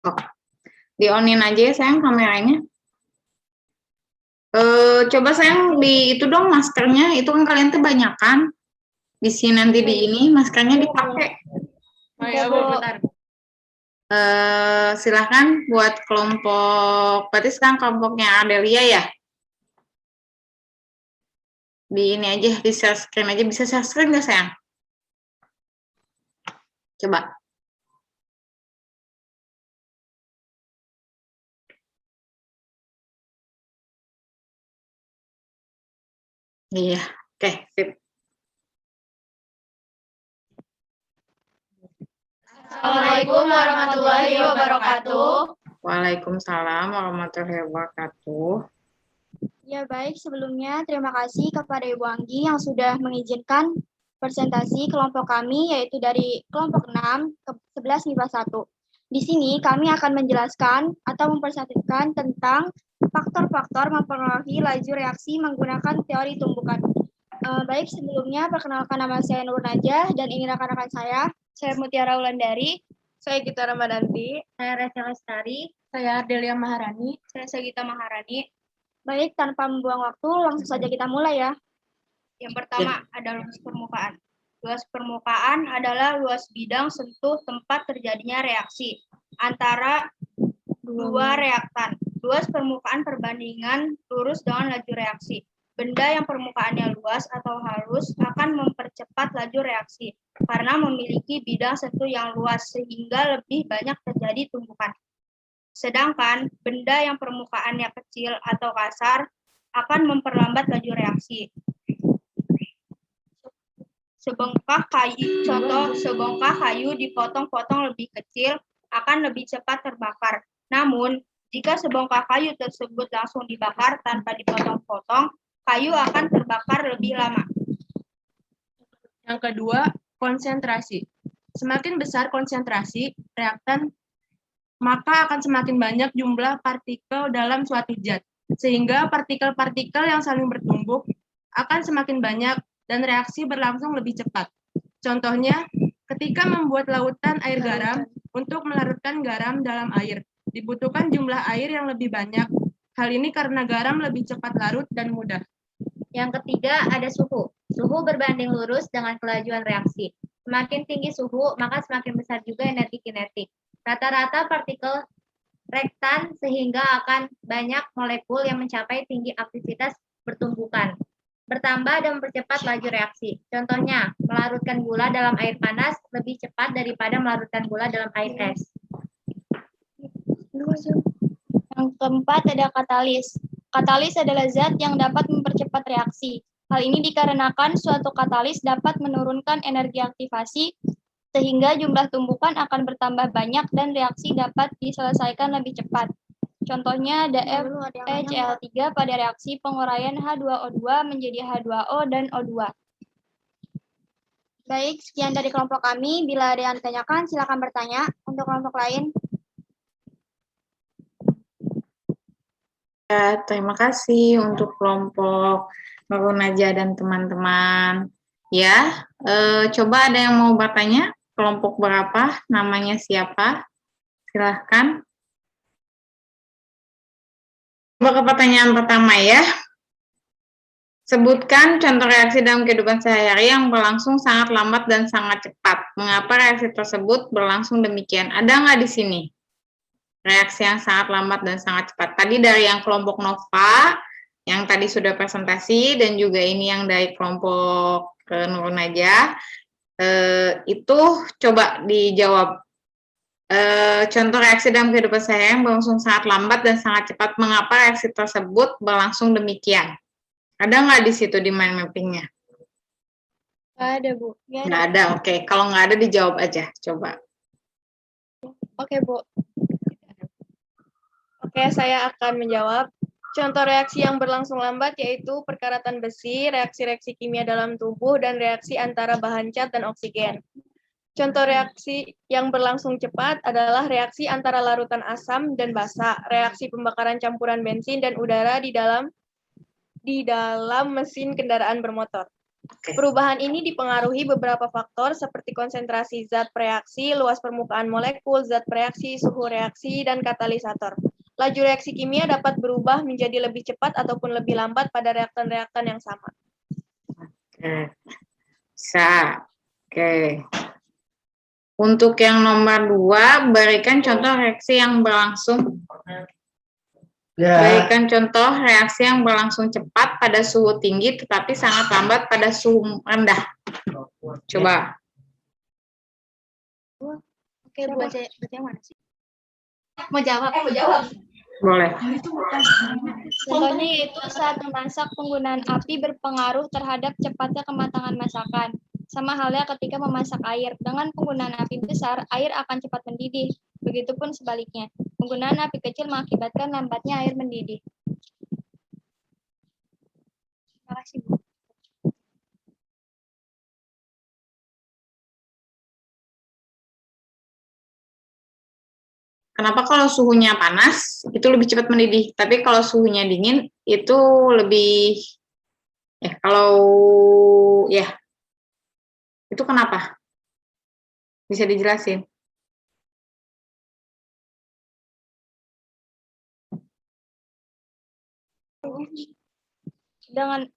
Oh, di-on-in aja ya sayang kameranya. Coba sayang di itu dong maskernya, itu kan kalian tuh banyak kan. Di sini nanti di ini maskernya dipakai. Oh ya, Bu, bentar. Silahkan buat kelompok, berarti sekarang kelompoknya Adelia ya. Di ini aja, di share screen aja. Bisa share screen nggak sayang? Coba. Iya, oke, sip. Assalamualaikum warahmatullahi wabarakatuh. Waalaikumsalam warahmatullahi wabarakatuh. Ya baik, sebelumnya terima kasih kepada Ibu Anggi yang sudah mengizinkan presentasi kelompok kami, yaitu dari kelompok 6 ke 11 MIPA 1. Di sini kami akan menjelaskan atau mempresentasikan tentang faktor-faktor mempengaruhi laju reaksi menggunakan teori tumbukan. Baik, sebelumnya perkenalkan nama saya Nur Najah dan ini rekan-rekan saya Mutiara Wulandari, Saya Gita Ramadanti. saya Reza Lestari, Saya Ardelia Maharani. saya Sagita Maharani. Baik, tanpa membuang waktu, langsung saja kita mulai ya. Yang pertama ada luas permukaan. Luas permukaan adalah luas bidang sentuh tempat terjadinya reaksi antara dua reaktan. Luas permukaan perbandingan lurus dengan laju reaksi. Benda yang permukaannya luas atau halus akan mempercepat laju reaksi karena memiliki bidang sentuh yang luas sehingga lebih banyak terjadi tumbukan. Sedangkan benda yang permukaannya kecil atau kasar akan memperlambat laju reaksi. Sebongkah kayu, contoh sebongkah kayu dipotong-potong lebih kecil akan lebih cepat terbakar. Namun, jika sebongkah kayu tersebut langsung dibakar tanpa dipotong-potong, kayu akan terbakar lebih lama. Yang kedua, konsentrasi. Semakin besar konsentrasi reaktan, maka akan semakin banyak jumlah partikel dalam suatu zat, sehingga partikel-partikel yang saling bertumbuk akan semakin banyak dan reaksi berlangsung lebih cepat. Contohnya, ketika membuat lautan air garam, untuk melarutkan garam dalam air, dibutuhkan jumlah air yang lebih banyak. Hal ini karena garam lebih cepat larut dan mudah. Yang ketiga ada suhu. Suhu berbanding lurus dengan kelajuan reaksi. Semakin tinggi suhu, maka semakin besar juga energi kinetik. Rata-rata partikel reaktan sehingga akan banyak molekul yang mencapai tinggi aktivitas pertumbukan. Bertambah dan mempercepat laju reaksi. Contohnya, melarutkan gula dalam air panas lebih cepat daripada melarutkan gula dalam air es. Yang keempat ada katalis. Katalis adalah zat yang dapat mempercepat reaksi. Hal ini dikarenakan suatu katalis dapat menurunkan energi aktivasi sehingga jumlah tumbukan akan bertambah banyak dan reaksi dapat diselesaikan lebih cepat. Contohnya ada FeCl3 pada reaksi penguraian H2O2 menjadi H2O dan O2. Baik, sekian dari kelompok kami. Bila ada yang ditanyakan, silakan bertanya. Untuk kelompok lain, Ya, terima kasih untuk kelompok Nur Najah dan teman-teman. Ya, coba ada yang mau bertanya? Kelompok berapa? Namanya siapa? Silahkan. Coba ke pertanyaan pertama ya. Sebutkan contoh reaksi dalam kehidupan sehari-hari yang berlangsung sangat lambat dan sangat cepat. Mengapa reaksi tersebut berlangsung demikian? Ada nggak di sini? Reaksi yang sangat lambat dan sangat cepat. Tadi dari yang kelompok Nova, yang tadi sudah presentasi, dan juga ini yang dari kelompok Nur Najah, itu coba dijawab. Contoh reaksi dalam kehidupan saya yang berlangsung sangat lambat dan sangat cepat. Mengapa reaksi tersebut berlangsung demikian? Ada nggak di situ di mind mapping-nya? nggak ada, Bu. Nggak ada, oke. Kalau nggak ada dijawab aja, coba. Oke, Bu. Oke, saya akan menjawab. Contoh reaksi yang berlangsung lambat yaitu perkaratan besi, reaksi-reaksi kimia dalam tubuh, dan reaksi antara bahan cat dan oksigen. Contoh reaksi yang berlangsung cepat adalah reaksi antara larutan asam dan basa, reaksi pembakaran campuran bensin dan udara di dalam mesin kendaraan bermotor. Perubahan ini dipengaruhi beberapa faktor seperti konsentrasi zat reaksi, luas permukaan molekul, zat reaksi, suhu reaksi, dan katalisator. Laju reaksi kimia dapat berubah menjadi lebih cepat ataupun lebih lambat pada reaktan-reaktan yang sama. Oke. Bisa. Oke. Untuk yang nomor 2, berikan contoh reaksi yang berlangsung. Berikan contoh reaksi yang berlangsung cepat pada suhu tinggi tetapi sangat lambat pada suhu rendah. Coba. Oke, buat yang mana sih? Mau jawab? Boleh. Contohnya yaitu saat memasak penggunaan api berpengaruh terhadap cepatnya kematangan masakan. Sama halnya ketika memasak air. Dengan penggunaan api besar, air akan cepat mendidih. Begitupun sebaliknya. Penggunaan api kecil mengakibatkan lambatnya air mendidih. Terima kasih, Bu. Kenapa kalau suhunya panas itu lebih cepat mendidih, tapi kalau suhunya dingin itu lebih itu kenapa? Bisa dijelasin?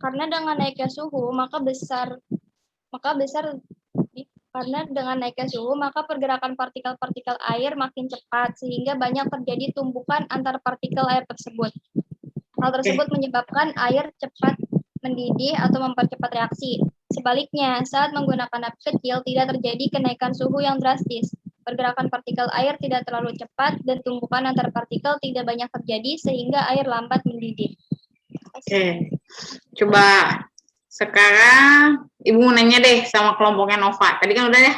Karena dengan naiknya suhu maka pergerakan partikel-partikel air makin cepat sehingga banyak terjadi tumbukan antar partikel air tersebut. Hal tersebut menyebabkan air cepat mendidih atau mempercepat reaksi. Sebaliknya, saat menggunakan api kecil tidak terjadi kenaikan suhu yang drastis. Pergerakan partikel air tidak terlalu cepat dan tumbukan antar partikel tidak banyak terjadi sehingga air lambat mendidih. Oke. Coba sekarang Ibu mau nanya deh sama kelompoknya Nova. Tadi kan udah ya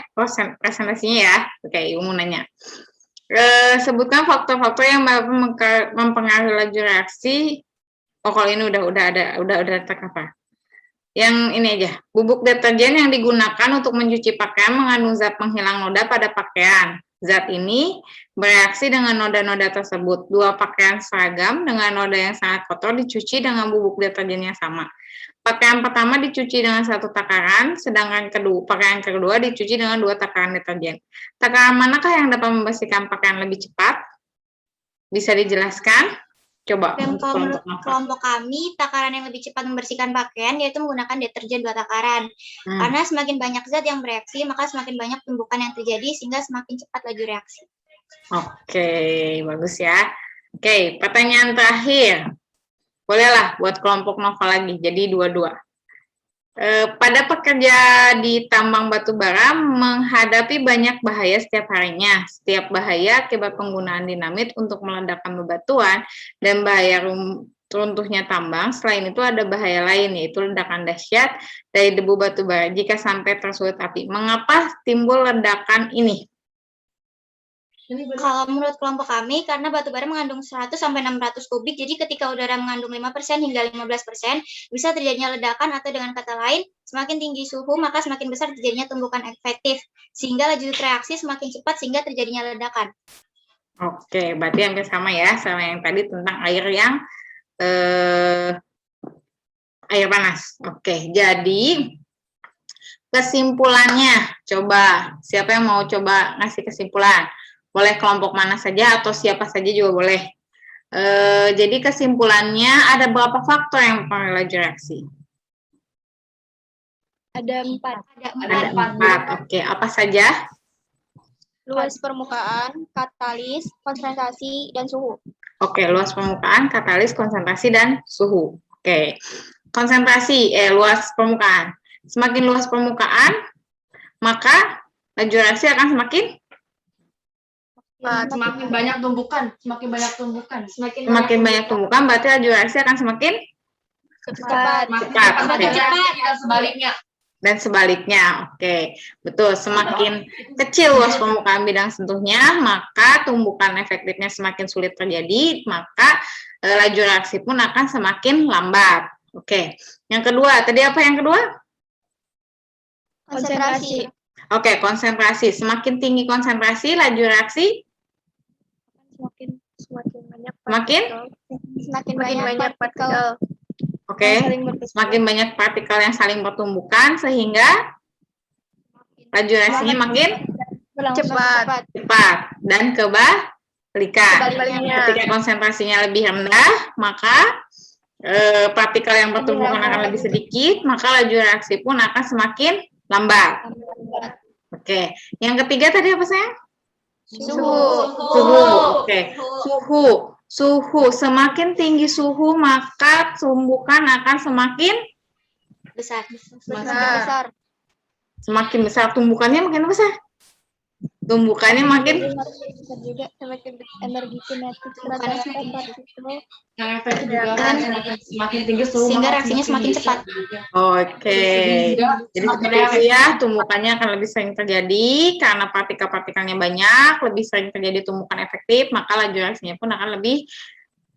presentasinya ya. Oke, Ibu mau nanya. Sebutkan faktor-faktor yang mempengaruhi laju reaksi. Oh, kalau ini udah tercover. Yang ini aja. Bubuk deterjen yang digunakan untuk mencuci pakaian mengandung zat penghilang noda pada pakaian. Zat ini bereaksi dengan noda-noda tersebut. Dua pakaian seragam dengan noda yang sangat kotor dicuci dengan bubuk deterjen yang sama. Pakaian pertama dicuci dengan 1 takaran, sedangkan pakaian kedua dicuci dengan 2 takaran deterjen. Takaran manakah yang dapat membersihkan pakaian lebih cepat? Bisa dijelaskan? Coba. Kalau menurut kelompok kami, takaran yang lebih cepat membersihkan pakaian yaitu menggunakan deterjen 2 takaran. Karena semakin banyak zat yang bereaksi, maka semakin banyak tumbukan yang terjadi sehingga semakin cepat laju reaksi. Oke, bagus ya. Oke, pertanyaan terakhir. Bolehlah buat kelompok Nova lagi, jadi 2-2. Pada pekerja di tambang batu bara menghadapi banyak bahaya setiap harinya. Setiap bahaya akibat penggunaan dinamit untuk meledakkan bebatuan dan bahaya runtuhnya tambang. Selain itu ada bahaya lain, yaitu ledakan dahsyat dari debu batu bara jika sampai tersulut api. Mengapa timbul ledakan ini? Kalau menurut kelompok kami, karena batu bara mengandung 100-600 kubik, jadi ketika udara mengandung 5% hingga 15%, bisa terjadinya ledakan atau dengan kata lain, semakin tinggi suhu, maka semakin besar terjadinya tumbukan efektif, sehingga laju reaksi semakin cepat sehingga terjadinya ledakan. Oke, berarti hampir sama ya, sama yang tadi tentang air yang air panas. Oke, jadi kesimpulannya, coba, siapa yang mau coba ngasih kesimpulan? Boleh kelompok mana saja atau siapa saja juga boleh. Jadi kesimpulannya ada berapa faktor yang mempengaruhi laju reaksi? Ada 4. Ada 4. Oke, apa saja? Luas permukaan, katalis, konsentrasi, dan suhu. Oke, luas permukaan, katalis, konsentrasi, dan suhu. Oke, luas permukaan. Semakin luas permukaan, maka laju reaksi akan semakin banyak tumbukan. Semakin banyak tumbukan, berarti laju reaksi akan semakin cepat. Sebaliknya. Dan sebaliknya, oke, betul. Semakin kecil luas permukaan bidang sentuhnya, maka tumbukan efektifnya semakin sulit terjadi, maka laju reaksi pun akan semakin lambat. Oke, yang kedua, tadi apa yang kedua? Konsentrasi. Oke, konsentrasi. Semakin tinggi konsentrasi, laju reaksi Semakin banyak Semakin? partikel. Oke, semakin banyak partikel yang saling bertumbukan sehingga laju reaksinya makin Cepat. cepat dan kebalikan. Sebaliknya. Ketika konsentrasinya lebih rendah, maka partikel yang bertumbukan akan lebih sedikit, maka laju reaksi pun akan semakin lambat. Oke, yang ketiga tadi apa sayang? Suhu. Suhu. Oke, suhu. Semakin tinggi suhu, maka tumbukan akan semakin Besar. semakin besar. Tumbukannya makin besar. Tumbukannya makin Juga semakin energi kinetik yang efektif juga kan semakin tinggi suhu sehingga maka reaksinya semakin cepat. Oke. Jadi seperti itu ya, tumbukannya akan lebih sering terjadi karena partikel-partikelnya banyak, lebih sering terjadi tumbukan efektif, maka laju reaksinya pun akan lebih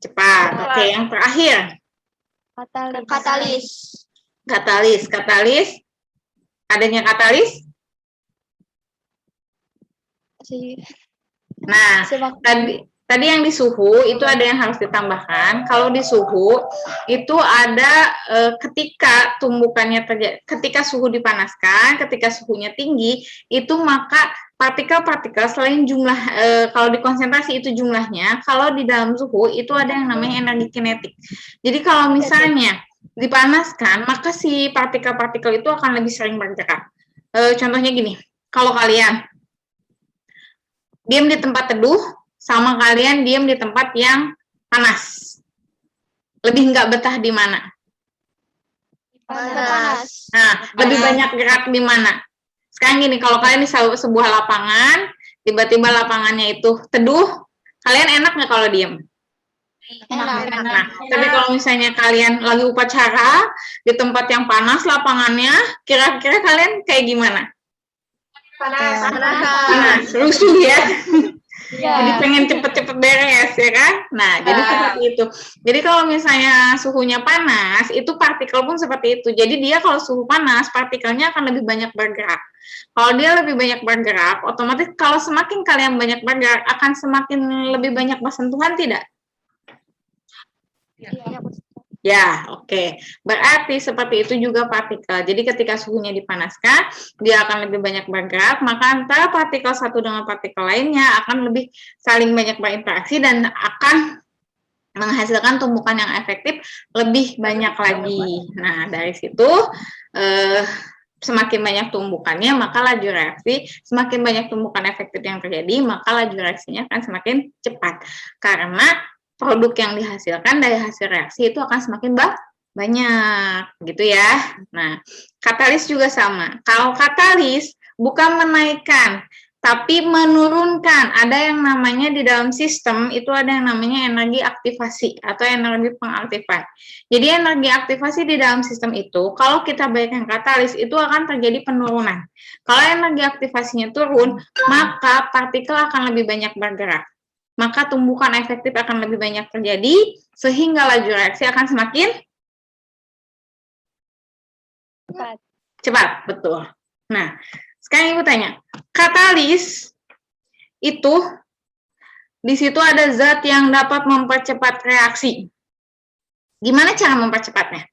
cepat. Oke, yang terakhir, katalis. Adanya katalis. Nah, tadi yang di suhu itu ada yang harus ditambahkan. Kalau di suhu itu ada ketika tumbukannya terjadi, ketika suhu dipanaskan, ketika suhunya tinggi, itu maka partikel-partikel selain jumlah, kalau di konsentrasi itu jumlahnya, kalau di dalam suhu itu ada yang namanya energi kinetik. Jadi kalau misalnya dipanaskan, maka si partikel-partikel itu akan lebih sering bergerak. Contohnya gini, kalau kalian diam di tempat teduh, sama kalian diam di tempat yang panas. Lebih nggak betah di mana? Panas. Nah, lebih banyak gerak di mana? Sekarang gini, kalau kalian di sebuah lapangan, tiba-tiba lapangannya itu teduh, kalian enak nggak kalau diam? Enak. Nah, tapi kalau misalnya kalian lagi upacara, di tempat yang panas lapangannya, kira-kira kalian kayak gimana? Panas, rusuh ya. Jadi pengen cepet-cepet beres ya kan? Nah, jadi seperti itu. Jadi kalau misalnya suhunya panas, itu partikel pun seperti itu. Jadi dia kalau suhu panas, partikelnya akan lebih banyak bergerak. Kalau dia lebih banyak bergerak, otomatis kalau semakin kalian banyak bergerak, akan semakin lebih banyak bersentuhan tidak? Ya, oke. Berarti seperti itu juga partikel. Jadi ketika suhunya dipanaskan, dia akan lebih banyak bergerak, maka antara partikel satu dengan partikel lainnya akan lebih saling banyak berinteraksi dan akan menghasilkan tumbukan yang efektif lebih banyak lagi. Nah, dari situ semakin banyak tumbukannya, maka laju reaksi, semakin banyak tumbukan efektif yang terjadi, maka laju reaksinya akan semakin cepat. Karena produk yang dihasilkan dari hasil reaksi itu akan semakin banyak, gitu ya. Nah, katalis juga sama. Kalau katalis bukan menaikkan, tapi menurunkan. Ada yang namanya di dalam sistem, itu ada yang namanya energi aktivasi atau energi pengaktifan. Jadi energi aktivasi di dalam sistem itu, kalau kita berikan katalis, itu akan terjadi penurunan. Kalau energi aktivasinya turun, maka partikel akan lebih banyak bergerak. Maka tumbukan efektif akan lebih banyak terjadi, sehingga laju reaksi akan semakin cepat. Betul. Nah, sekarang Ibu tanya, katalis itu di situ ada zat yang dapat mempercepat reaksi. Gimana cara mempercepatnya?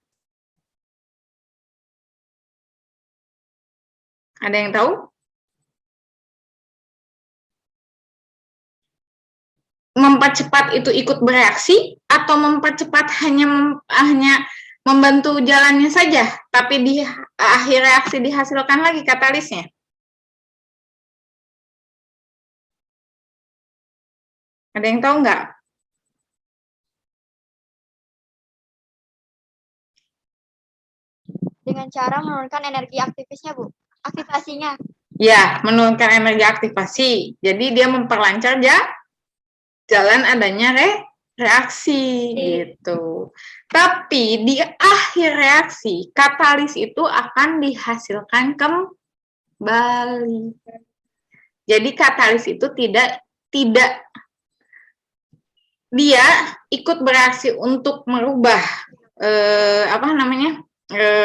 Ada yang tahu? Mempercepat itu ikut bereaksi atau mempercepat hanya membantu jalannya saja, tapi di akhir reaksi dihasilkan lagi katalisnya? Ada yang tahu nggak? Dengan cara menurunkan energi aktifasinya, Bu. Aktivasinya. Ya, menurunkan energi aktivasi. Jadi dia memperlancar jalan adanya reaksi gitu. Tapi di akhir reaksi, katalis itu akan dihasilkan kembali. Jadi katalis itu tidak dia ikut bereaksi untuk merubah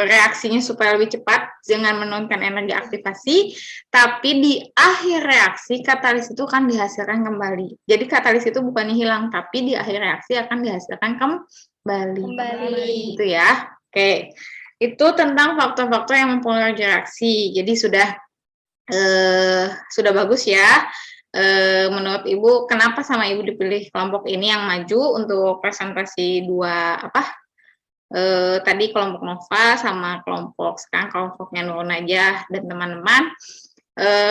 reaksinya supaya lebih cepat dengan menurunkan energi aktivasi, tapi di akhir reaksi katalis itu akan dihasilkan kembali. Jadi katalis itu bukannya hilang, tapi di akhir reaksi akan dihasilkan Kembali. Itu ya. Oke. Itu tentang faktor-faktor yang mempengaruhi reaksi. Jadi sudah bagus ya. Menurut Ibu, kenapa sama Ibu dipilih kelompok ini yang maju untuk presentasi tadi kelompok Nova sama sekarang kelompoknya Nurul Najah dan teman-teman.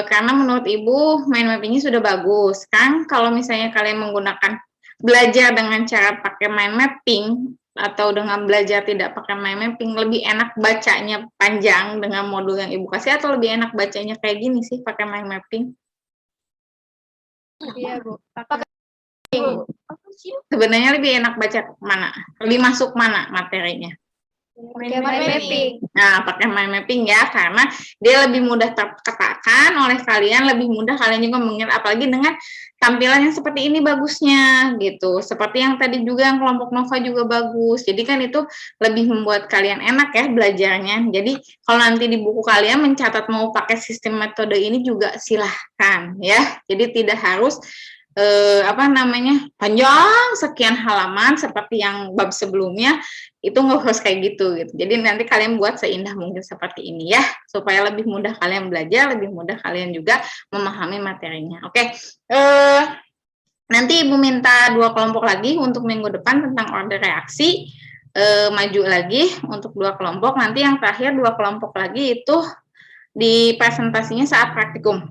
Karena menurut Ibu mind mappingnya sudah bagus. Kan kalau misalnya kalian menggunakan belajar dengan cara pakai mind mapping atau dengan belajar tidak pakai mind mapping, lebih enak bacanya panjang dengan modul yang Ibu kasih atau lebih enak bacanya kayak gini sih pakai mind mapping? Iya, Bu. Sebenarnya lebih enak baca mana? Lebih masuk mana materinya? Pakai mind mapping. Nah, pakai mind mapping ya, karena dia lebih mudah terpetakan oleh kalian, lebih mudah kalian juga mengingat, apalagi dengan tampilan yang seperti ini bagusnya gitu. Seperti yang tadi juga yang kelompok Nova juga bagus. Jadi kan itu lebih membuat kalian enak ya belajarnya. Jadi kalau nanti di buku kalian mencatat mau pakai sistem metode ini juga silahkan ya. Jadi tidak harus panjang sekian halaman seperti yang bab sebelumnya, itu nggak harus kayak gitu. Jadi nanti kalian buat seindah mungkin seperti ini ya, supaya lebih mudah kalian belajar, lebih mudah kalian juga memahami materinya. Oke. Nanti Ibu minta 2 kelompok lagi untuk minggu depan tentang order reaksi, maju lagi untuk 2 kelompok. Nanti yang terakhir 2 kelompok lagi itu di presentasinya saat praktikum.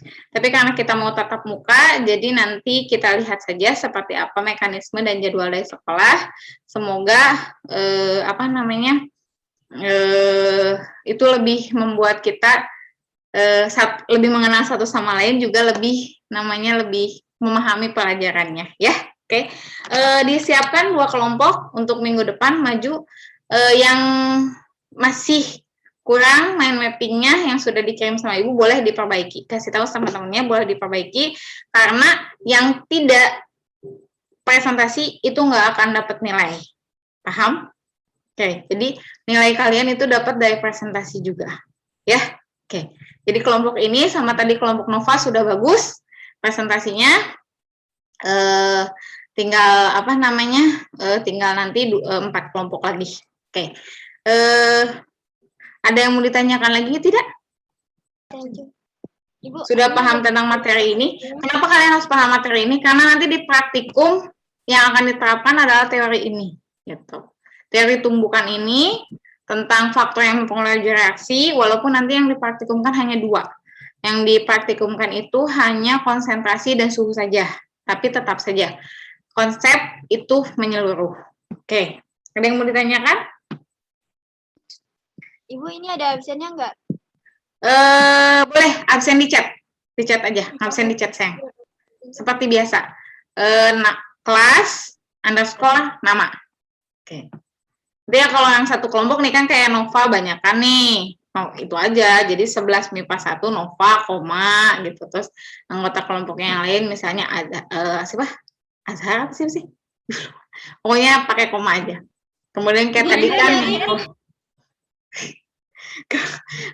Tapi karena kita mau tatap muka, jadi nanti kita lihat saja seperti apa mekanisme dan jadwal dari sekolah. Semoga itu lebih membuat kita lebih mengenal satu sama lain, juga lebih memahami pelajarannya ya. Oke. Disiapkan 2 kelompok untuk minggu depan maju. Yang masih kurang mind mappingnya yang sudah dikirim sama Ibu boleh diperbaiki, kasih tahu sama teman-temannya boleh diperbaiki, karena yang tidak presentasi itu nggak akan dapat nilai, paham? Oke, jadi nilai kalian itu dapat dari presentasi juga ya. Oke, jadi kelompok ini sama tadi kelompok Nova sudah bagus presentasinya, tinggal tinggal nanti 4 kelompok lagi. Oke. Ada yang mau ditanyakan lagi tidak? Ibu, sudah paham tentang materi ini? Kenapa kalian harus paham materi ini? Karena nanti di praktikum yang akan diterapkan adalah teori ini, gitu. Teori tumbukan ini tentang faktor yang mempengaruhi reaksi, walaupun nanti yang dipraktikumkan hanya 2. Yang dipraktikumkan itu hanya konsentrasi dan suhu saja, tapi tetap saja konsep itu menyeluruh. Oke, ada yang mau ditanyakan? Ibu, ini ada absennya nggak? Boleh absen di chat aja, absen di chat sayang. Seperti biasa, kelas _ nama. Oke. Dia kalau yang satu kelompok nih kan kayak Nova banyak kan nih, itu aja. Jadi 11 MIPA 1 Nova, koma gitu. Terus anggota kelompoknya yang lain misalnya ada Azhar apa sih? Pokoknya pakai koma aja. Kemudian kayak tadi kan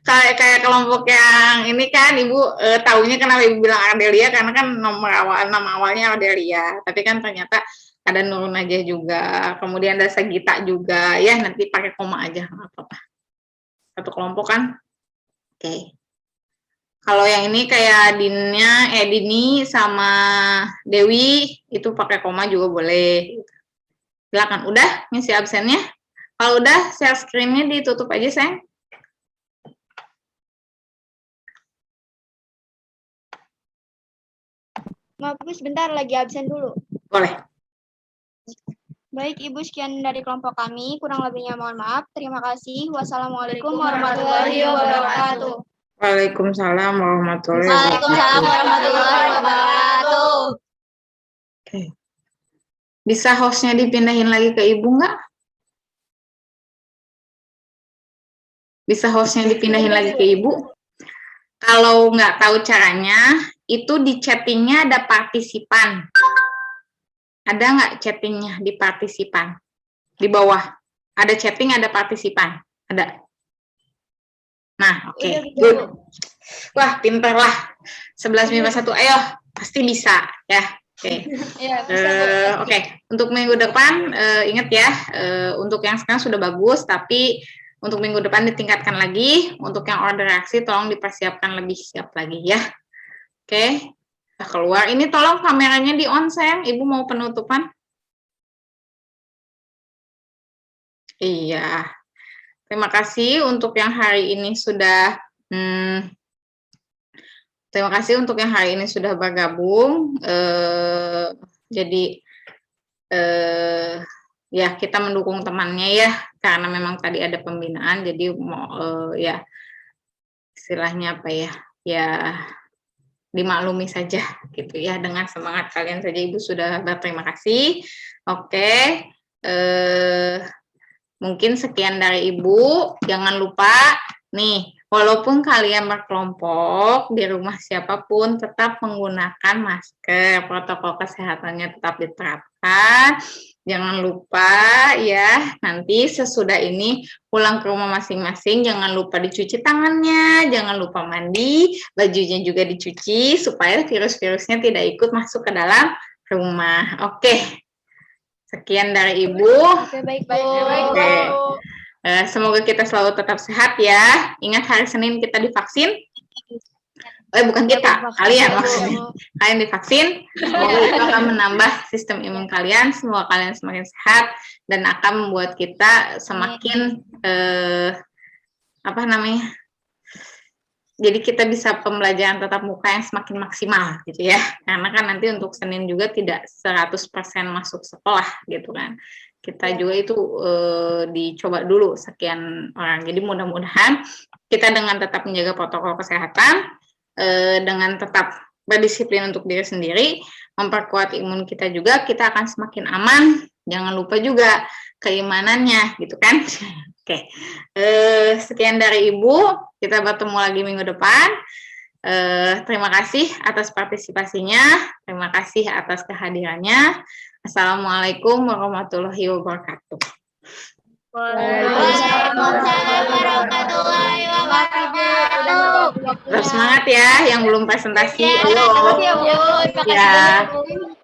kayak kelompok yang ini kan Ibu taunya kenapa Ibu bilang Ardelia, karena kan nama awalnya Ardelia, tapi kan ternyata ada Nurul Najah juga, kemudian ada Sagita juga ya, nanti pakai koma aja nggak apa-apa, satu kelompok kan. Oke. Kalau yang ini kayak Dini sama Dewi itu pakai koma juga boleh. Silakan. Udah ngisi absennya? Kalau udah share screen-nya ditutup aja sayang. Maaf, Bu, sebentar lagi absen dulu. Boleh. Baik, Ibu, sekian dari kelompok kami. Kurang lebihnya mohon maaf. Terima kasih. Wassalamualaikum warahmatullahi wabarakatuh. Waalaikumsalam warahmatullahi wabarakatuh. Waalaikumsalam warahmatullahi wabarakatuh. Oke. Bisa hostnya dipindahin lagi ke Ibu nggak? Bisa hostnya dipindahin lagi ke Ibu? Kalau nggak tahu caranya, itu di chattingnya ada partisipan. Ada nggak chattingnya di partisipan? Di bawah. Ada chatting, ada partisipan. Ada. Nah, oke. Good. Wah, pinter lah. 11 MIPA 1. Ayo, pasti bisa ya. Oke. Iya, bisa Bu. Oke, untuk minggu depan ingat ya, untuk yang sekarang sudah bagus, tapi untuk minggu depan ditingkatkan lagi. Untuk yang order reaksi tolong dipersiapkan lebih siap lagi ya. Oke, kita keluar. Ini tolong kameranya di on sayang. Ibu mau penutupan? Iya. Terima kasih untuk yang hari ini sudah terima kasih untuk yang hari ini sudah bergabung. Jadi ya kita mendukung temannya ya, karena memang tadi ada pembinaan. Jadi mau ya istilahnya apa ya? Ya dimaklumi saja gitu ya, dengan semangat kalian saja. Ibu sudah berterima kasih. Oke. Mungkin sekian dari Ibu. Jangan lupa nih, walaupun kalian berkelompok di rumah siapapun, tetap menggunakan masker. Protokol kesehatannya tetap diterapkan. Jangan lupa ya, nanti sesudah ini pulang ke rumah masing-masing, jangan lupa dicuci tangannya, jangan lupa mandi, bajunya juga dicuci supaya virus-virusnya tidak ikut masuk ke dalam rumah. Oke. Sekian dari Ibu. Oke, baik Bu. Oke. Semoga kita selalu tetap sehat ya. Ingat hari Senin kita divaksin. Bukan kita, kalian maksudnya. Kalian divaksin. Semoga itu akan menambah sistem imun kalian. Semoga kalian semakin sehat dan akan membuat kita semakin jadi kita bisa pembelajaran tatap muka yang semakin maksimal gitu ya. Karena kan nanti untuk Senin juga tidak 100% masuk sekolah gitu kan. Kita juga itu dicoba dulu sekian orang. Jadi mudah-mudahan kita dengan tetap menjaga protokol kesehatan, dengan tetap berdisiplin untuk diri sendiri, memperkuat imun kita juga, kita akan semakin aman. Jangan lupa juga keimanannya gitu kan. Oke, sekian dari Ibu. Kita bertemu lagi minggu depan. Terima kasih atas partisipasinya. Terima kasih atas kehadirannya. Assalamualaikum warahmatullahi wabarakatuh. Waalaikumsalam warahmatullahi wabarakatuh. Tetap semangat ya, yang belum presentasi. Ayo. Ya.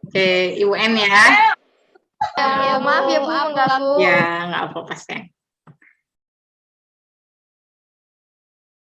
Oke, UN ya. Ya, maaf ya Bu, mengganggu. Ya, nggak apa-apa, sayang.